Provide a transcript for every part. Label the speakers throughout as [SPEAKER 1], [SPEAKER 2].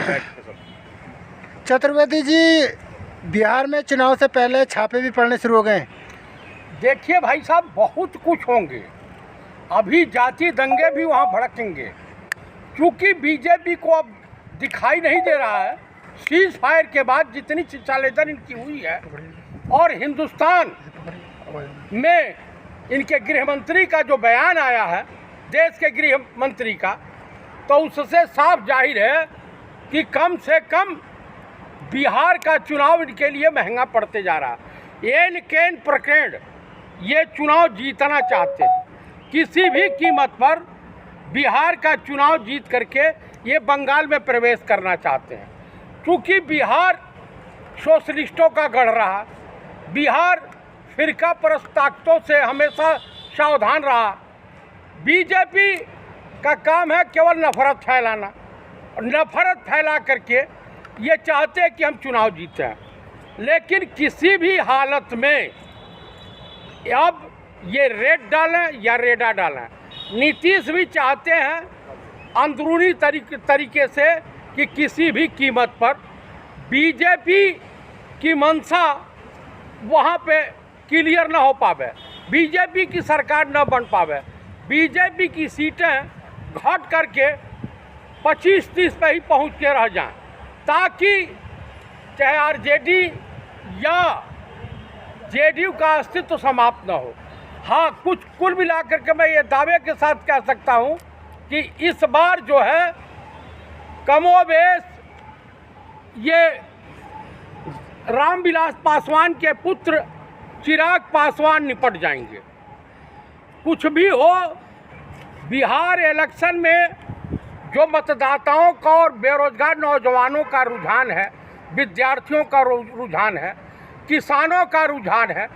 [SPEAKER 1] बैठे सब।
[SPEAKER 2] चतुर्वेदी जी, बिहार में चुनाव से पहले छापे भी पड़ने शुरू हो गए।
[SPEAKER 3] देखिए भाई साहब, बहुत कुछ होंगे। अभी जाति दंगे भी वहाँ भड़केंगे, क्योंकि बीजेपी को अब दिखाई नहीं दे रहा है सीज फायर के बाद जितनी चिंचालेदन इनकी हुई है, और हिंदुस्तान में इनके गृह मंत्री का जो बयान आया है, देश के गृह मंत्री का, तो उससे साफ जाहिर है कि कम से कम बिहार का चुनाव इनके लिए महंगा पड़ते जा रहा है। एन केन प्रकरण ये चुनाव जीतना चाहते हैं, किसी भी कीमत पर बिहार का चुनाव जीत करके ये बंगाल में प्रवेश करना चाहते हैं, क्योंकि बिहार सोशलिस्टों का गढ़ रहा, बिहार फिरका परस्त ताकतों से हमेशा सावधान रहा। बीजेपी का काम है केवल नफरत फैलाना, और नफरत फैला करके ये चाहते हैं कि हम चुनाव जीतें, लेकिन किसी भी हालत में अब ये रेड डालें या रेडा डालें। नीतीश भी चाहते हैं अंदरूनी तरीके से कि किसी भी कीमत पर बीजेपी की मंशा वहाँ पे क्लियर ना हो पावे, बीजेपी की सरकार न बन पावे, बीजेपी की सीटें घट करके 25-30 पे ही पहुँच के रह जाएं, ताकि चाहे आरजेडी या जेडीयू का अस्तित्व समाप्त न हो। हाँ, कुछ कुल मिलाकर के मैं ये दावे के साथ कह सकता हूँ कि इस बार जो है कमोबेश ये रामविलास पासवान के पुत्र चिराग पासवान निपट जाएंगे। कुछ भी हो, बिहार इलेक्शन में जो मतदाताओं का और बेरोजगार नौजवानों का रुझान है, विद्यार्थियों का रुझान है, किसानों का रुझान है,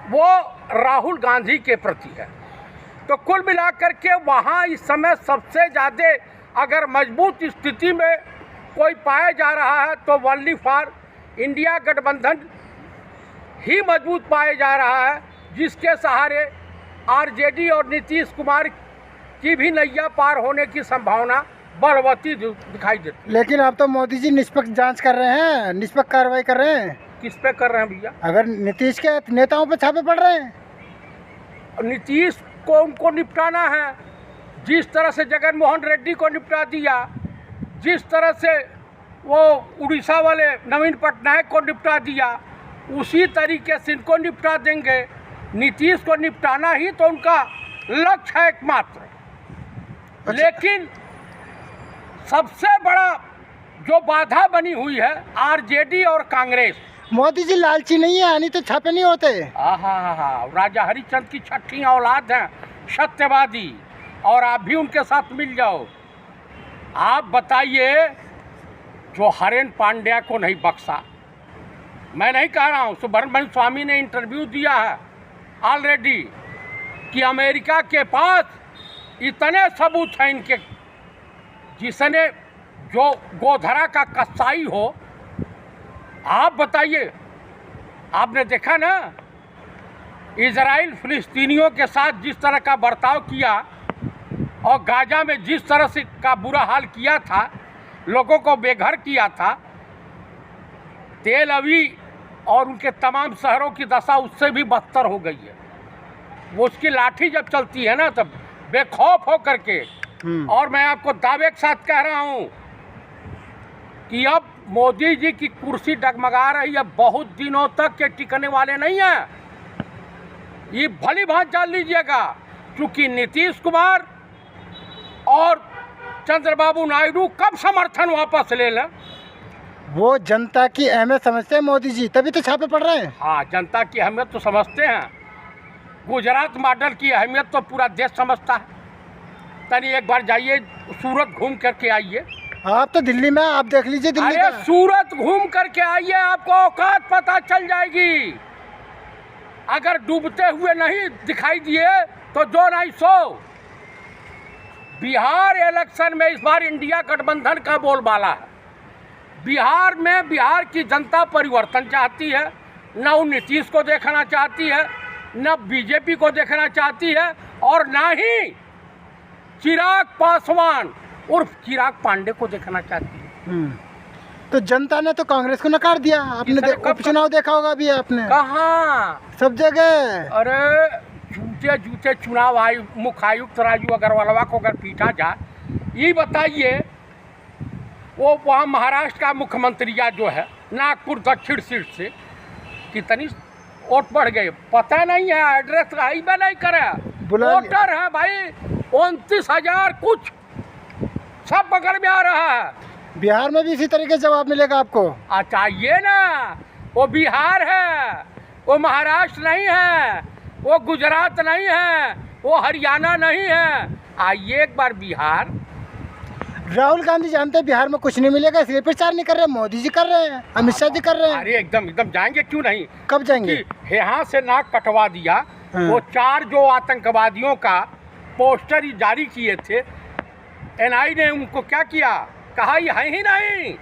[SPEAKER 3] वो राहुल गांधी के प्रति है। तो कुल मिलाकर के वहाँ इस समय सबसे ज़्यादा अगर मजबूत स्थिति में कोई पाया जा रहा है तो ओनली फॉर इंडिया गठबंधन ही मजबूत पाया जा रहा है, जिसके सहारे आरजेडी और नीतीश कुमार की भी नैया पार होने की संभावना बढ़ती दिखाई देती।
[SPEAKER 2] लेकिन आप तो मोदी जी निष्पक्ष जांच कर रहे हैं, निष्पक्ष कार्रवाई कर रहे हैं।
[SPEAKER 3] किस पे कर रहे हैं भैया?
[SPEAKER 2] अगर नीतीश के नेताओं पे छापे पड़ रहे हैं,
[SPEAKER 3] नीतीश को उनको निपटाना है, जिस तरह से जगनमोहन रेड्डी को निपटा दिया, जिस तरह से वो उड़ीसा वाले नवीन पटनायक को निपटा दिया, उसी तरीके से इनको निपटा देंगे। नीतीश को निपटाना ही तो उनका लक्ष्य है एकमात्र। लेकिन सबसे बड़ा जो बाधा बनी हुई है आरजेडी और कांग्रेस।
[SPEAKER 2] मोदी जी लालची नहीं है, नहीं तो छापे नहीं होते।
[SPEAKER 3] हाँ, राजा हरिश्चंद्र की छठी औलाद हैं, सत्यवादी, और आप भी उनके साथ मिल जाओ। आप बताइए, जो हरेन पांड्या को नहीं बख्शा, मैं नहीं कह रहा हूँ, सुब्रमण्यम स्वामी ने इंटरव्यू दिया है ऑलरेडी कि अमेरिका के पास इतने सबूत हैं इनके, जिसने जो गोधरा का कसाई हो। आप बताइए, आपने देखा ना इजराइल फिलिस्तीनियों के साथ जिस तरह का बर्ताव किया, और गाजा में जिस तरह से का बुरा हाल किया था, लोगों को बेघर किया था। तेल अवीव और उनके तमाम शहरों की दशा उससे भी बदतर हो गई है। वो उसकी लाठी जब चलती है ना, तब बेखौफ हो करके। और मैं आपको दावे के साथ कह रहा हूँ कि अब मोदी जी की कुर्सी डगमगा रही है, बहुत दिनों तक के टिकने वाले नहीं हैं। ये भली भांति जान लीजिएगा, क्योंकि नीतीश कुमार और चंद्रबाबू नायडू कब समर्थन वापस ले लें।
[SPEAKER 2] वो जनता की अहमियत समझते हैं मोदी जी, तभी तो छापे पड़ रहे हैं।
[SPEAKER 3] हाँ, जनता की अहमियत तो समझते हैं। गुजरात मॉडल की अहमियत तो पूरा देश समझता है। तनी एक बार जाइए, सूरत घूम करके आइए।
[SPEAKER 2] आप तो दिल्ली में, आप देख लीजिए दिल्ली का।
[SPEAKER 3] सूरत घूम करके आइए, आपको औकात पता चल जाएगी। अगर डूबते हुए नहीं दिखाई दिए तो जो नहीं सो। बिहार इलेक्शन में इस बार इंडिया गठबंधन का बोलबाला है। बिहार में बिहार की जनता परिवर्तन चाहती है, न वो नीतीश को देखना चाहती है, न बीजेपी को देखना चाहती है, और न ही चिराग पासवान उर्फ चिराग पांडे को देखना चाहती है।
[SPEAKER 2] तो जनता ने तो कांग्रेस को नकार दिया। आपने
[SPEAKER 3] किसने कब
[SPEAKER 2] उपचुनाव देखा होगा अभी आपने,
[SPEAKER 3] कहाँ?
[SPEAKER 2] सब जगह।
[SPEAKER 3] अरे जूते जूते चुनाव आयु मुख्य आयुक्त राजू अग्रवालवा को अगर पीटा जाए, ये बताइए वो वहाँ महाराष्ट्र का मुख्यमंत्री या जो है नागपुर दक्षिण सीट से कितनी वोट बढ़ गए पता नहीं है, एड्रेस ही में नहीं करे, वोटर है भाई 29,000 कुछ, सब बगल में आ रहा है।
[SPEAKER 2] बिहार में भी इसी तरीके से जवाब मिलेगा आपको।
[SPEAKER 3] चाहिए ना, वो बिहार है, वो महाराष्ट्र नहीं है, वो गुजरात नहीं है, वो हरियाणा नहीं है। आइए एक बार बिहार।
[SPEAKER 2] राहुल गांधी जानते हैं बिहार में कुछ नहीं मिलेगा, इसलिए प्रचार नहीं कर रहे। मोदी जी कर रहे हैं, अमित शाह जी कर रहे हैं।
[SPEAKER 3] अरे एकदम एकदम जाएंगे, क्यों नहीं।
[SPEAKER 2] कब जाएंगे?
[SPEAKER 3] यहाँ से नाक कटवा दिया। वो 4 जो आतंकवादियों का पोस्टर ही जारी किए थे, एनआई ने उनको क्या किया, कहा ये है ही नहीं।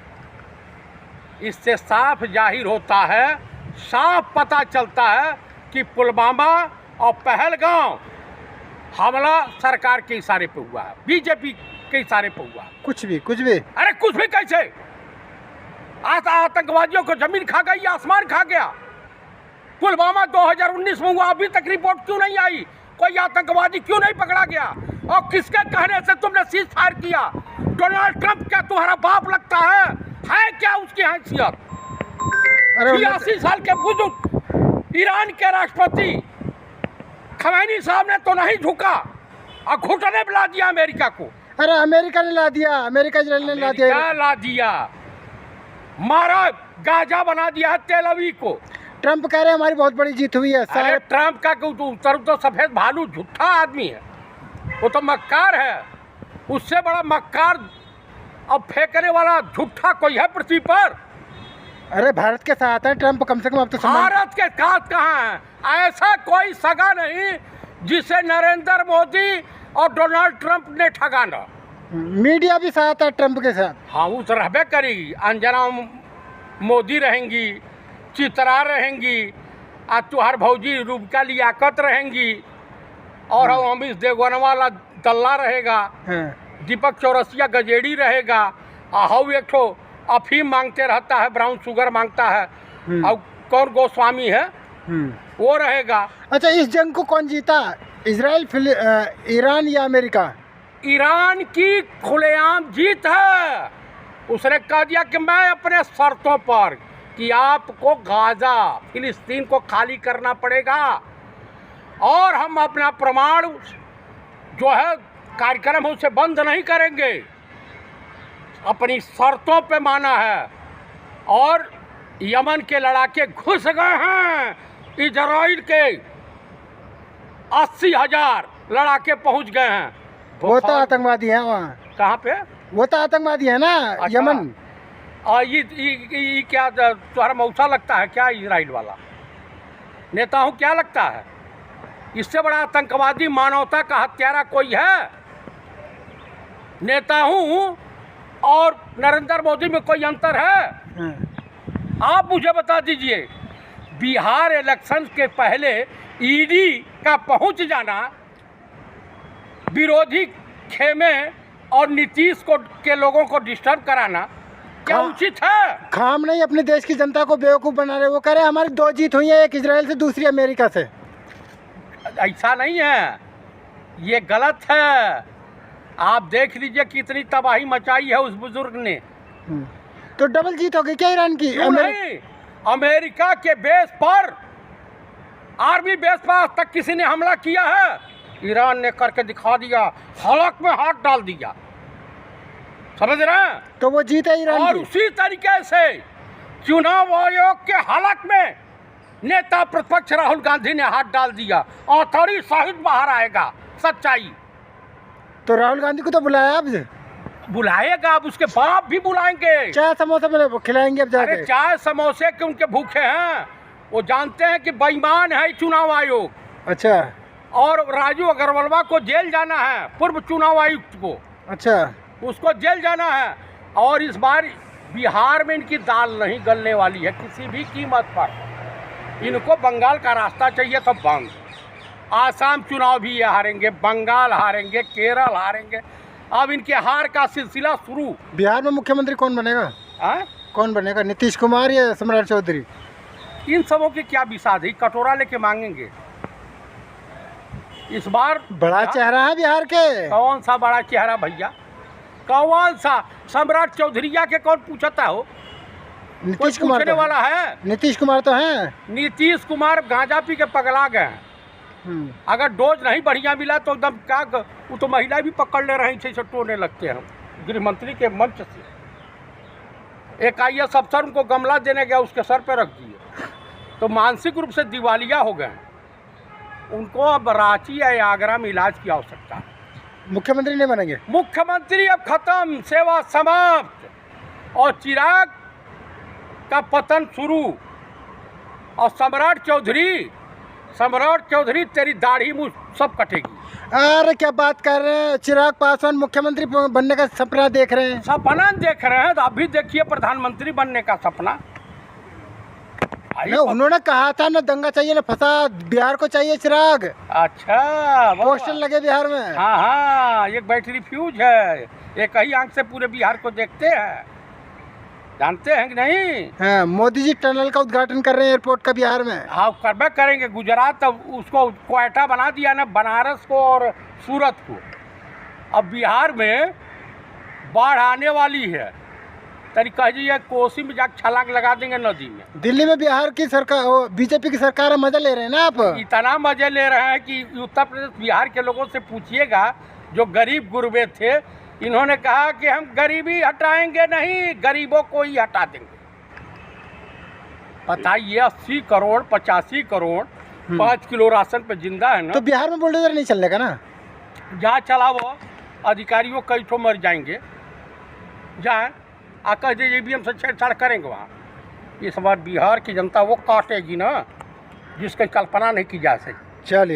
[SPEAKER 3] इससे साफ जाहिर होता है, साफ पता चलता है कि पुलवामा और पहलगांव हमला सरकार के इशारे पे हुआ है, बीजेपी के इशारे पे हुआ।
[SPEAKER 2] कुछ भी।
[SPEAKER 3] अरे कुछ भी कैसे, आतंकवादियों को जमीन खा गई, आसमान खा गया। पुलवामा 2019 में हुआ, अभी तक रिपोर्ट क्यों नहीं आई, कोई आतंकवादी क्यों नहीं पकड़ा गया, और किसके कहने से तुमने सीज फायर किया? डोनाल्ड ट्रंप क्या तुम्हारा बाप लगता है क्या उसकी हैसियत? 86 साल के बुजुर्ग ईरान के राष्ट्रपति खमैनी साहब ने तो नहीं झुका और घुटने बुला दिया अमेरिका को।
[SPEAKER 2] अरे अमेरिका ने ला दिया, अमेरिका इजराइल ने ला दिया।
[SPEAKER 3] क्या ला दिया? मारा, गाजा बना दिया है तेल अवीव को।
[SPEAKER 2] ट्रंप कह रहे हैं हमारी बहुत बड़ी जीत हुई है।
[SPEAKER 3] अरे ट्रंप का उत्तर तो सफेद भालू झूठा आदमी है, वो तो मक्कार है, उससे बड़ा मक्कार अब फेंकने वाला झूठा कोई है पृथ्वी पर?
[SPEAKER 2] अरे भारत के साथ है ट्रंप, कम से कम अब तो
[SPEAKER 3] भारत के साथ कहाँ है? ऐसा कोई सगा नहीं जिसे नरेंद्र मोदी और डोनाल्ड ट्रंप ने ठगाना।
[SPEAKER 2] मीडिया भी साथ है ट्रंप के साथ।
[SPEAKER 3] हाँ, वो तो रहबे करेगी। अंजना मोदी रहेंगी, चित्रा रहेंगी, आज तुहार भौजी रूपका लियाकत रहेंगी, और अमित देवगन वाला दल्ला रहेगा, दीपक चौरसिया गजेड़ी रहेगा, हाउ एक ठो अफीम मांगते रहता है, ब्राउन शुगर मांगता है, और कौन गोस्वामी है वो रहेगा।
[SPEAKER 2] अच्छा, इस जंग को कौन जीता, इजराइल, ईरान या अमेरिका?
[SPEAKER 3] ईरान की खुलेआम जीत है। उसने कह दिया कि मैं अपने शर्तों पर कि आपको गाजा फिलिस्तीन को खाली करना पड़ेगा, और हम अपना परमाणु जो है कार्यक्रम उसे बंद नहीं करेंगे, अपनी शर्तों पे माना है। और यमन के लड़ाके घुस गए हैं, इजराइल के 80,000 लड़ाके पहुंच गए हैं।
[SPEAKER 2] वो तो आतंकवादी है वहाँ।
[SPEAKER 3] कहाँ पे?
[SPEAKER 2] वो तो आतंकवादी है ना। अच्छा। यमन।
[SPEAKER 3] और ये क्या तुम्हारा मौसा लगता है क्या इजराइल वाला नेता हूँ, क्या लगता है? इससे बड़ा आतंकवादी मानवता का हत्यारा कोई है? नेता हूँ और नरेंद्र मोदी में कोई अंतर है? आप मुझे बता दीजिए, बिहार इलेक्शन के पहले ईडी का पहुंच जाना, विरोधी खेमे और नीतीश को के लोगों को डिस्टर्ब कराना क्या उचित है?
[SPEAKER 2] खाम नहीं अपने देश की जनता को बेवकूफ़ बना रहे। वो कह रहे हैं हमारी 2 जीत हुई है, एक इजराइल से, दूसरी अमेरिका से।
[SPEAKER 3] ऐसा नहीं है, ये गलत है। आप देख लीजिए कितनी तबाही मचाई है उस बुजुर्ग ने।
[SPEAKER 2] तो डबल जीत हो गई क्या ईरान की?
[SPEAKER 3] नहीं, अमेरिका के बेस पर, आर्मी बेस पर आज तक किसी ने हमला किया है? ईरान ने करके दिखा दिया, हलक में हाथ डाल दिया, समझ रहे हैं? तो
[SPEAKER 2] वो जीत है ईरान
[SPEAKER 3] और
[SPEAKER 2] की।
[SPEAKER 3] उसी तरीके से चुनाव आयोग के हलक में नेता प्रतिपक्ष राहुल गांधी ने हाथ डाल दिया, औथोड़ी सहित बाहर आएगा सच्चाई।
[SPEAKER 2] तो राहुल गांधी को तो बुलाया, अब
[SPEAKER 3] बुलाएगा, अब उसके बाप भी बुलाएंगे।
[SPEAKER 2] चाय समोसा में खिलाएंगे अब जाके।
[SPEAKER 3] अरे चाय समोसे के उनके भूखे हैं, वो जानते हैं कि बेईमान है चुनाव आयोग।
[SPEAKER 2] अच्छा।
[SPEAKER 3] और राजू अग्रवालवा को जेल जाना है, पूर्व चुनाव आयुक्त को।
[SPEAKER 2] अच्छा,
[SPEAKER 3] उसको जेल जाना है। और इस बार बिहार में इनकी दाल नहीं गलने वाली है किसी भी कीमत पर। इनको बंगाल का रास्ता चाहिए तो बंद। आसाम चुनाव भी ये हारेंगे, बंगाल हारेंगे, केरल हारेंगे। अब इनके हार का सिलसिला शुरू।
[SPEAKER 2] बिहार में मुख्यमंत्री कौन बनेगा? कौन बनेगा, नीतीश कुमार या सम्राट चौधरी?
[SPEAKER 3] इन सबों की क्या विषाद है, कटोरा लेके मांगेंगे। इस बार
[SPEAKER 2] बड़ा चेहरा है बिहार के।
[SPEAKER 3] कौन सा बड़ा चेहरा भैया, कौन सा? सम्राट चौधरीया के कौन पूछता हो?
[SPEAKER 2] नीतीश कुमार
[SPEAKER 3] पूछने
[SPEAKER 2] तो
[SPEAKER 3] वाला है?
[SPEAKER 2] नीतीश कुमार तो हैं।
[SPEAKER 3] नीतीश कुमार गांजा पी के पगला गए हैं। अगर डोज नहीं बढ़िया मिला तो एकदम क्या वो तो महिला भी पकड़ ले रही थे, टोने लगते हैं। गृह मंत्री के मंच से एक IAS अफसर उनको गमला देने गया, उसके सर पे रख दिए, तो मानसिक रूप से दिवालिया हो गए। उनको अब रांची या आगरा में इलाज की आवश्यकता है।
[SPEAKER 2] मुख्यमंत्री नहीं बनेंगे?
[SPEAKER 3] मुख्यमंत्री अब खत्म, सेवा समाप्त, और चिराग का पतन शुरू। और सम्राट चौधरी तेरी दाढ़ी मुँह सब कटेगी।
[SPEAKER 2] अरे क्या बात कर रहे हैं, चिराग पासवान मुख्यमंत्री बनने का सपना देख रहे हैं।
[SPEAKER 3] सपना देख रहे हैं तो अभी देखिए प्रधानमंत्री बनने का सपना।
[SPEAKER 2] नहीं, उन्होंने कहा था ना दंगा चाहिए ना फसाद, बिहार को चाहिए चिराग।
[SPEAKER 3] अच्छा,
[SPEAKER 2] पोस्टर लगे बिहार में।
[SPEAKER 3] हाँ हाँ, एक बैटरी फ्यूज है, एक ही आंख से पूरे बिहार को देखते हैं, जानते हैं कि नहीं?
[SPEAKER 2] हाँ, मोदी जी टनल का उद्घाटन कर रहे हैं एयरपोर्ट का बिहार में।
[SPEAKER 3] हाँ, करबे करेंगे। गुजरात अब उसको क्वेटा बना दिया ना, बनारस को और सूरत को। अब बिहार में बाढ़ आने वाली है, तरी कहिए कोसी में जाकर छलांग लगा देंगे नदी में।
[SPEAKER 2] दिल्ली में बिहार की सरकार, बीजेपी की सरकार है, मजा ले रहे हैं ना आप?
[SPEAKER 3] इतना मजे ले रहे हैं कि उत्तर प्रदेश बिहार के लोगों से पूछिएगा, जो गरीब गुरबे थे, इन्होंने कहा कि हम गरीबी हटाएंगे नहीं, गरीबों को ही हटा देंगे। बताइए, 80 करोड़ 85 करोड़ 5 किलो राशन पे जिंदा है ना।
[SPEAKER 2] तो बिहार में बुलडोजर नहीं चलेगा ना?
[SPEAKER 3] जहाँ चला वो अधिकारियों कई ठो मर जाएंगे। जाए आकर JBM से छेड़छाड़ करेंगे वहाँ। इस बार बिहार की जनता वो काटेगी ना, जिसकी कल्पना नहीं की जा सकती।
[SPEAKER 2] चलिए।